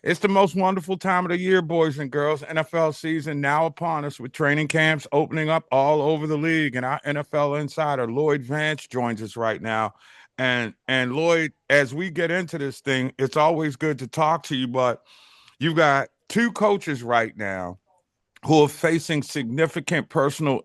It's the most wonderful time of the year, boys and girls. NFL season now upon us with training camps opening up all over the league. And our NFL insider, Lloyd Vance, joins us right now. And Lloyd, as we get into this thing, it's always good to talk to you, but you've got two coaches right now who are facing significant personal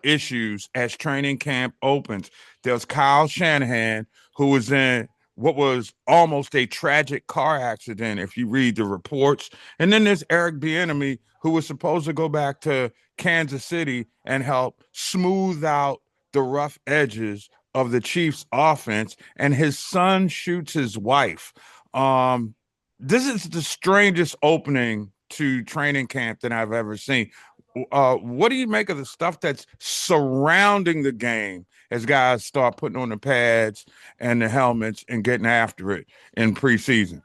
issues as training camp opens. There's Kyle Shanahan, who was in what was almost a tragic car accident, if you read the reports. And then there's Eric Bieniemy, who was supposed to go back to Kansas City and help smooth out the rough edges of the Chiefs' offense. And his son shoots his wife. Um, this is the strangest opening to training camp than I've ever seen. What do you make of the stuff that's surrounding the game as guys start putting on the pads and the helmets and getting after it in preseason?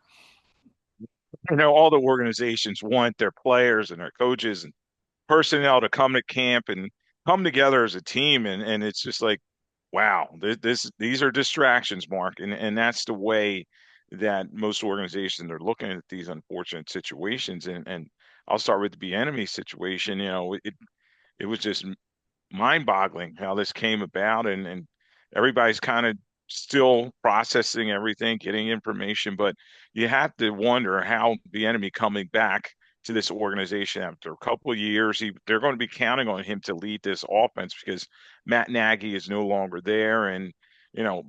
All the organizations want their players and their coaches and personnel to come to camp and come together as a team, and it's just like, wow, these are distractions, Mark, and that's the way that most organizations are looking at these unfortunate situations. And I'll start with the enemy situation. It was just mind-boggling how this came about, and everybody's kind of still processing everything, getting information, but you have to wonder how the enemy coming back to this organization after a couple of years, they're going to be counting on him to lead this offense because Matt Nagy is no longer there, and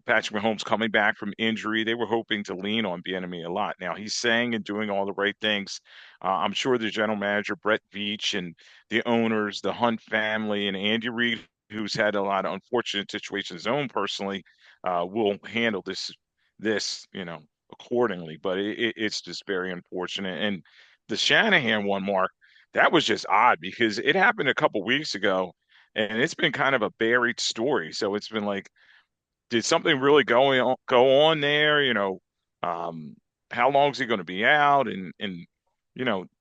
Patrick Mahomes coming back from injury. They were hoping to lean on Bieniemy a lot. Now he's saying and doing all the right things. I'm sure the general manager Brett Veach and the owners, the Hunt family, and Andy Reid, who's had a lot of unfortunate situations his own personally, will handle this accordingly. But it's just very unfortunate. And the Shanahan one, Mark, that was just odd because it happened a couple weeks ago, and it's been kind of a buried story. So it's been like, did something really go on there? Um, how long is he going to be out? And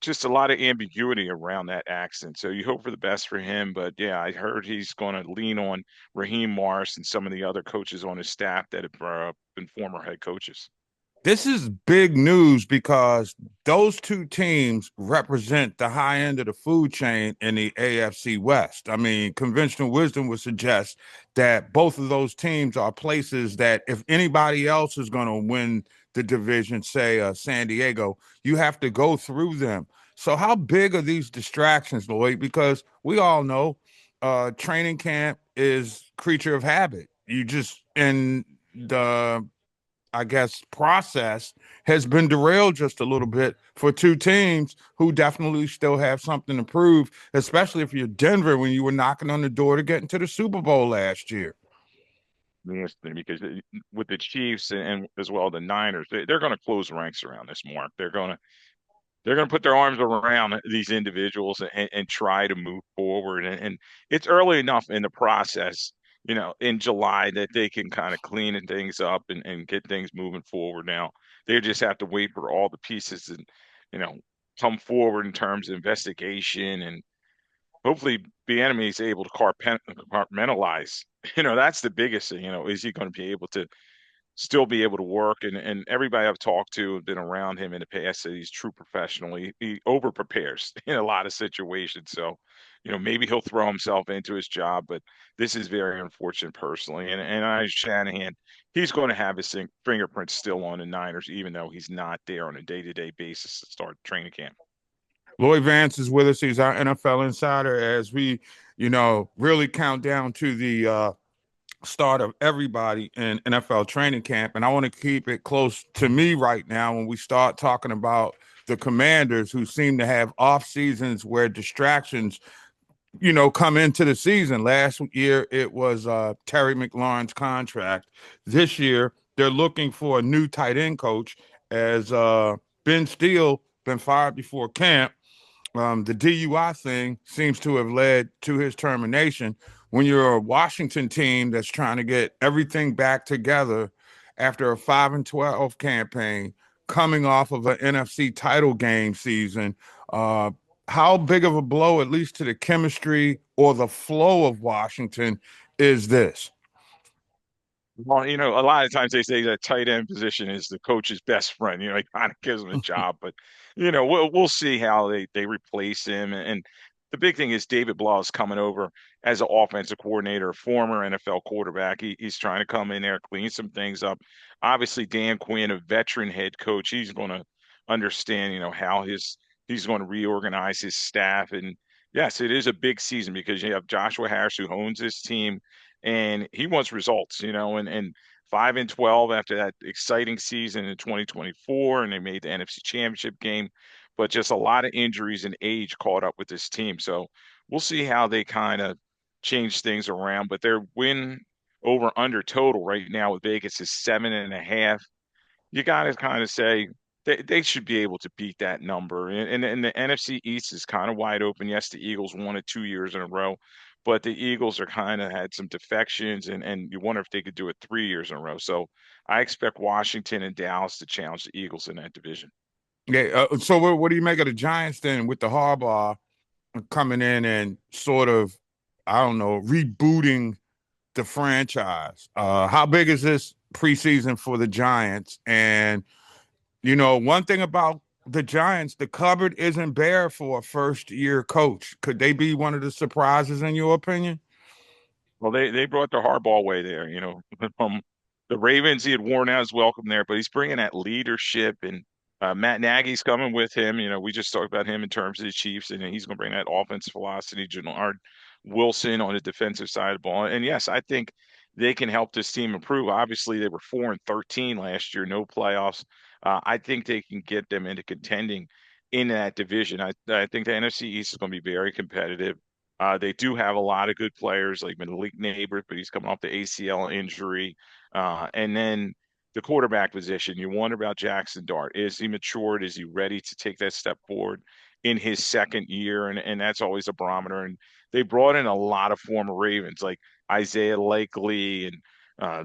just a lot of ambiguity around that accident. So you hope for the best for him. But yeah, I heard he's going to lean on Raheem Morris and some of the other coaches on his staff that have been former head coaches. This is big news because those two teams represent the high end of the food chain in the AFC West. I mean, conventional wisdom would suggest that both of those teams are places that if anybody else is going to win the division, say San Diego, you have to go through them. So, how big are these distractions, Lloyd? Because we all know training camp is creature of habit. You just, in the I guess, process has been derailed just a little bit for two teams who definitely still have something to prove, especially if you're Denver when you were knocking on the door to get into the Super Bowl last year. Because with the Chiefs and as well the Niners, they're going to close ranks around this, Mark. They're going to put their arms around these individuals and try to move forward. And it's early enough in the process, in July that they can kind of clean things up and get things moving forward. Now they just have to wait for all the pieces and, you know, come forward in terms of investigation, and hopefully the enemy is able to compartmentalize. That's the biggest thing. Is he going to be able to still be able to work? And everybody I've talked to have been around him in the past said he's true professional. He over prepares in a lot of situations. So, maybe he'll throw himself into his job, but this is very unfortunate personally. And I Shanahan, he's going to have his fingerprints still on the Niners, even though he's not there on a day-to-day basis to start training camp. Lloyd Vance is with us. He's our NFL insider as we, really count down to the start of everybody in NFL training camp. And I want to keep it close to me right now when we start talking about the Commanders who seem to have off seasons where distractions, come into the season. Last year, it was Terry McLaurin's contract. This year, they're looking for a new tight end coach as Ben Steele been fired before camp. The DUI thing seems to have led to his termination. When you're a Washington team that's trying to get everything back together after a 5-12 campaign, coming off of an NFC title game season, how big of a blow, at least to the chemistry or the flow of Washington, is this? Well, a lot of times they say that tight end position is the coach's best friend. He kind of gives him a job, but we'll see how they replace him. And the big thing is David Blah is coming over as an offensive coordinator, a former NFL quarterback. He's trying to come in there, clean some things up. Obviously, Dan Quinn, a veteran head coach, he's going to understand, how he's going to reorganize his staff. And yes, it is a big season because you have Joshua Harris who owns his team and he wants results, and 5-12 after that exciting season in 2024, and they made the NFC Championship game, but just a lot of injuries and age caught up with this team. So we'll see how they kind of change things around. But their win over under total right now with Vegas is 7.5. You got to kind of say they should be able to beat that number. And the NFC East is kind of wide open. Yes, the Eagles won it 2 years in a row, but the Eagles are kind of had some defections, and you wonder if they could do it 3 years in a row. So I expect Washington and Dallas to challenge the Eagles in that division. Yeah. So what do you make of the Giants then with the Harbaugh coming in and sort of, I don't know, rebooting the franchise? How big is this preseason for the Giants? And one thing about the Giants, the cupboard isn't bare for a first year coach. Could they be one of the surprises in your opinion? Well, they brought the Harbaugh way there, from the Ravens. He had worn out his welcome there, but he's bringing that leadership, and Matt Nagy's coming with him. We just talked about him in terms of the Chiefs, and he's going to bring that offense velocity. Jannard Wilson on the defensive side of the ball, and yes, I think they can help this team improve. Obviously, they were 4-13 last year, no playoffs. I think they can get them into contending in that division. I think the NFC East is going to be very competitive. They do have a lot of good players like Malik Neighbors, but he's coming off the ACL injury. And then the quarterback position, you wonder about Jackson Dart. Is he matured? Is he ready to take that step forward in his second year? And that's always a barometer. And they brought in a lot of former Ravens like Isaiah Lakely, and uh,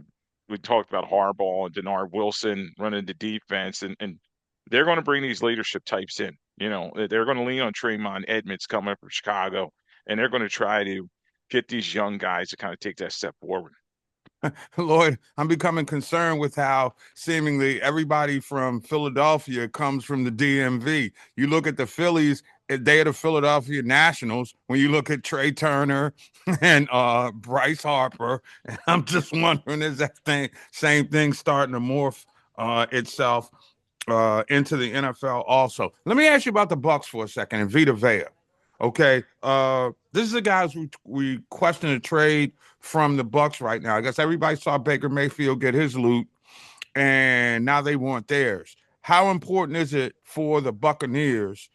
we talked about Harbaugh and Denard Wilson running the defense. And they're going to bring these leadership types in. They're going to lean on Tremont Edmonds coming up from Chicago, and they're going to try to get these young guys to kind of take that step forward. Lloyd, I'm becoming concerned with how seemingly everybody from Philadelphia comes from the DMV. You look at the Phillies, they are the Philadelphia Nationals. When you look at Trey Turner and Bryce Harper, and I'm just wondering, is that same thing starting to morph itself into the NFL also? Let me ask you about the Bucks for a second and Vita Vea. Okay, this is the guys we question the trade from the Bucks right now. I guess everybody saw Baker Mayfield get his loot, and now they want theirs. How important is it for the Buccaneers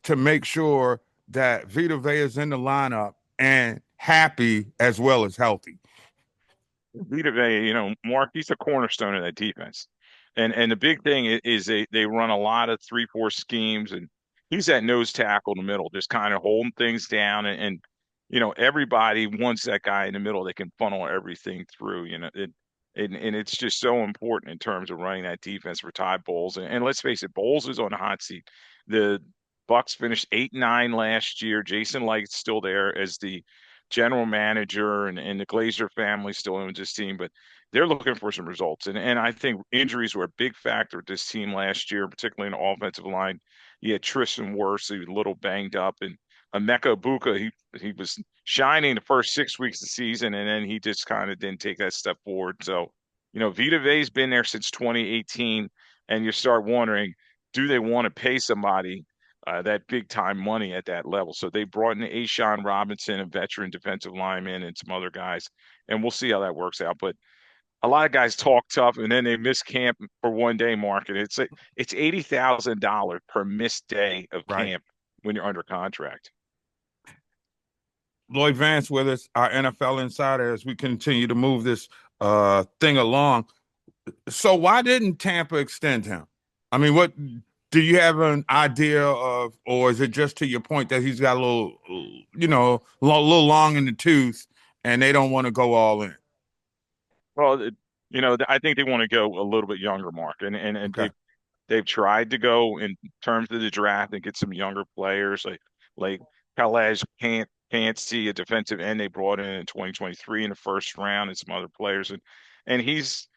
to make sure that Vita Vea is in the lineup and happy as well as healthy? Vita Vea, Mark, he's a cornerstone of that defense. And the big thing is they run a lot of 3-4 schemes, and he's that nose tackle in the middle, just kind of holding things down. And everybody wants that guy in the middle that can funnel everything through. And it's just so important in terms of running that defense for Todd Bowles. And let's face it, Bowles is on the hot seat. The Bucks finished 8-9 last year. Jason Light's still there as the general manager, and the Glazer family still owns this team, but they're looking for some results. And I think injuries were a big factor with this team last year, particularly in the offensive line. You had Tristan Wirfs, he was a little banged up, and Emeka Buka, he was shining the first 6 weeks of the season, and then he just kind of didn't take that step forward. So, Vita Vea's been there since 2018, and you start wondering, do they want to pay somebody that big time money at that level? So they brought in Ashawn Robinson, a veteran defensive lineman, and some other guys, and we'll see how that works out. But a lot of guys talk tough, and then they miss camp for one day, Mark, and it's $80,000 per missed day of Right. camp when you're under contract. Lloyd Vance with us, our NFL insider, as we continue to move this thing along. So why didn't Tampa extend him? I mean, what do you have an idea of, or is it just to your point that he's got a little, little long in the tooth, and they don't want to go all in? Well, I think they want to go a little bit younger, Mark, and Okay. they've tried to go in terms of the draft and get some younger players like Calais can't see a defensive end they brought in 2023 in the first round, and some other players. And and he's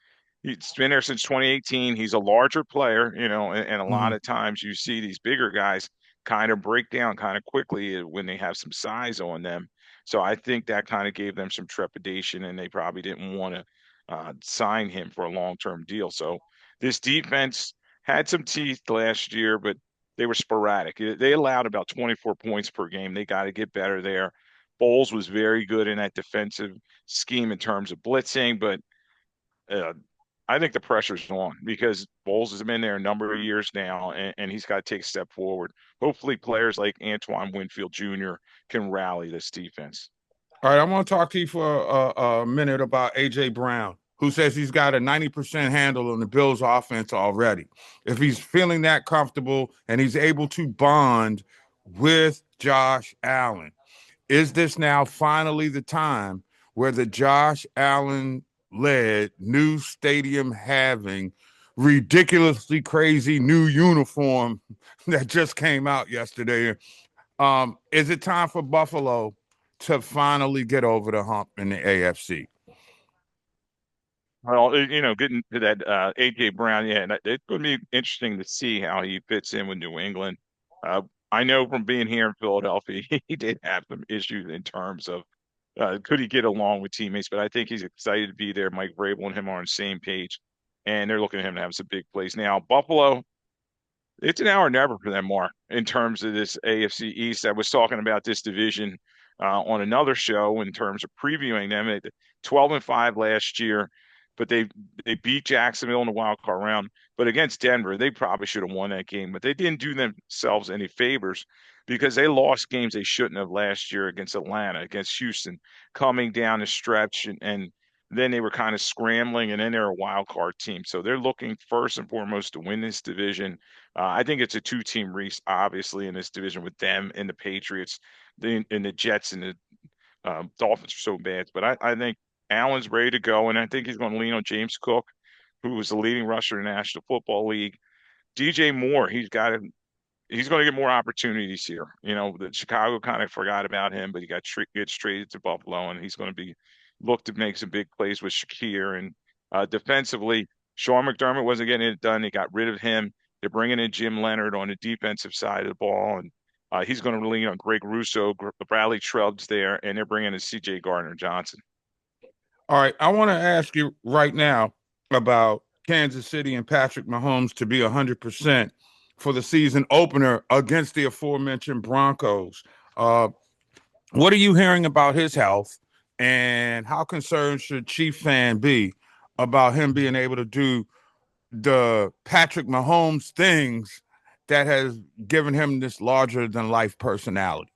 been there since 2018. He's a larger player, and a lot Mhm. of times you see these bigger guys kind of break down kind of quickly when they have some size on them. So I think that kind of gave them some trepidation, and they probably didn't want to sign him for a long-term deal. So this defense had some teeth last year, but they were sporadic. They allowed about 24 points per game. They got to get better there. Bowles was very good in that defensive scheme in terms of blitzing, but uh, I think the pressure's on because Bowles has been there a number of years now, and he's got to take a step forward. Hopefully, players like Antoine Winfield Jr. can rally this defense. All right, I want to talk to you for a minute about AJ Brown, who says he's got a 90% handle on the Bills offense already. If he's feeling that comfortable and he's able to bond with Josh Allen, is this now finally the time where the Josh Allen led new stadium having ridiculously crazy new uniform that just came out yesterday? Is it time for Buffalo to finally get over the hump in the AFC? Well, getting to that AJ Brown, yeah, it's going to be interesting to see how he fits in with New England. Uh, I know from being here in Philadelphia, he did have some issues in terms of could he get along with teammates, but I think he's excited to be there. Mike Vrabel and him are on the same page, and they're looking at him to have some big plays. Now, Buffalo, it's an hour or never for them, Mark, in terms of this AFC East. I was talking about this division on another show in terms of previewing them at 12-5 last year, but they beat Jacksonville in the wild card round. But against Denver, they probably should have won that game, but they didn't do themselves any favors because they lost games they shouldn't have last year against Atlanta, against Houston, coming down the stretch, and then they were kind of scrambling, and then they're a wild card team. So they're looking first and foremost to win this division. I think it's a two-team race, obviously, in this division with them and the Patriots, and the Jets and the Dolphins are so bad. But I think Allen's ready to go, and I think he's going to lean on James Cook, who was the leading rusher in the National Football League. DJ Moore, he's going to get more opportunities here. The Chicago kind of forgot about him, but he gets traded to Buffalo, and he's going to be looked to make some big plays with Shakir. And defensively, Sean McDermott wasn't getting it done. They got rid of him. They're bringing in Jim Leonard on the defensive side of the ball, and he's going to lean on Greg Russo, Bradley Chubb's there, and they're bringing in C.J. Gardner Johnson. All right, I want to ask you right now about Kansas City and Patrick Mahomes to be 100% for the season opener against the aforementioned Broncos. Uh, what are you hearing about his health, and how concerned should Chief fan be about him being able to do the Patrick Mahomes things that has given him this larger than life personality?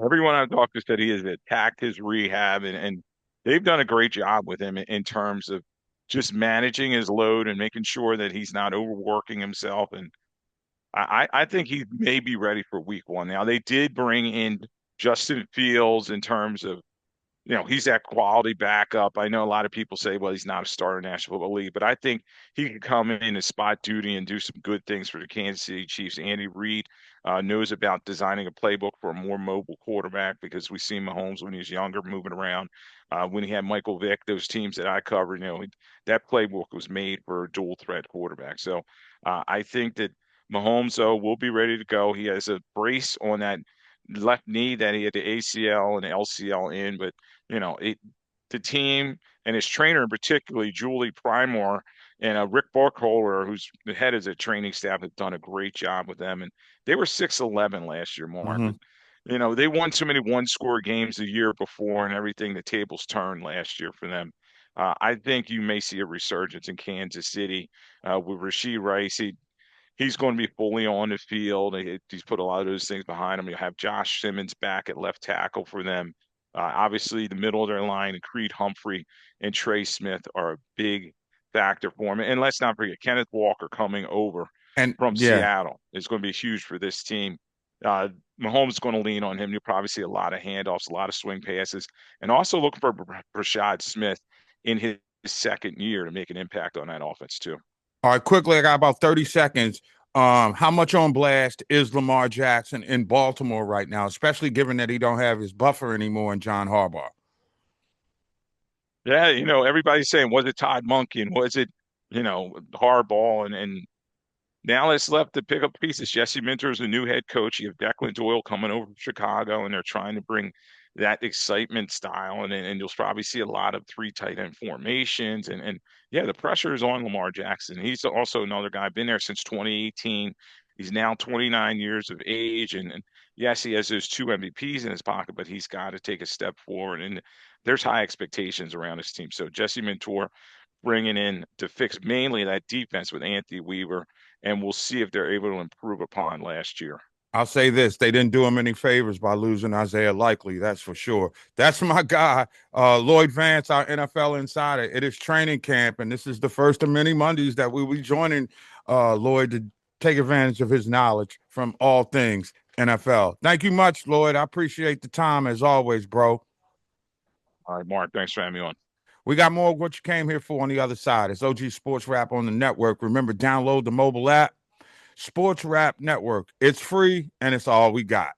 Everyone I've talked to said he has attacked his rehab, and they've done a great job with him in terms of just managing his load and making sure that he's not overworking himself. And I think he may be ready for week one. Now, they did bring in Justin Fields in terms of he's that quality backup. I know a lot of people say, well, he's not a starter in the National Football League, but I think he could come in and spot duty and do some good things for the Kansas City Chiefs. Andy Reid knows about designing a playbook for a more mobile quarterback because we see Mahomes when he was younger moving around. When he had Michael Vick, those teams that I covered, that playbook was made for a dual threat quarterback. So I think that Mahomes, though, will be ready to go. He has a brace on that left knee that he had the ACL and the LCL in, but the team and his trainer, particularly Julie Primor and Rick Barkholder, who's the head of the training staff, have done a great job with them. And they were 6-11 last year, Mark. Mm-hmm. But they won so many one-score games the year before, and everything. The tables turned last year for them. I think you may see a resurgence in Kansas City with Rashee Rice. He's going to be fully on the field. He's put a lot of those things behind him. You'll have Josh Simmons back at left tackle for them. Obviously, the middle of their line, Creed Humphrey and Trey Smith are a big factor for him. And let's not forget Kenneth Walker coming over And from yeah, Seattle is going to be huge for this team. Uh, Mahomes is going to lean on him. You'll probably see a lot of handoffs, a lot of swing passes, and also looking for Rashad Smith in his second year to make an impact on that offense too. all right, quickly, I got about 30 seconds. How much on blast is Lamar Jackson in Baltimore right now, especially given that he don't have his buffer anymore in John Harbaugh? Yeah, everybody's saying, was it Todd Monken? Was it, Hardball? And now it's left to pick up pieces. Jesse Minter is the new head coach. You have Declan Doyle coming over from Chicago, and they're trying to bring that excitement style. And you'll probably see a lot of three tight end formations. And yeah, the pressure is on Lamar Jackson. He's also another guy, been there since 2018. He's now 29 years of age. And yes, he has those two MVPs in his pocket, but he's got to take a step forward. And there's high expectations around his team. So Jesse Minter bringing in to fix mainly that defense with Anthony Weaver, and we'll see if they're able to improve upon last year. I'll say this: they didn't do him any favors by losing Isaiah Likely. That's for sure. That's my guy, Lloyd Vance, our NFL insider. It is training camp, and this is the first of many Mondays that we will be joining Lloyd to take advantage of his knowledge from all things NFL. Thank you much, Lloyd. I appreciate the time as always, bro. All right, Mark, thanks for having me on. We got more of what you came here for on the other side. It's OG Sports Rap on the network. Remember, download the mobile app, Sports Rap Network. It's free and it's all we got.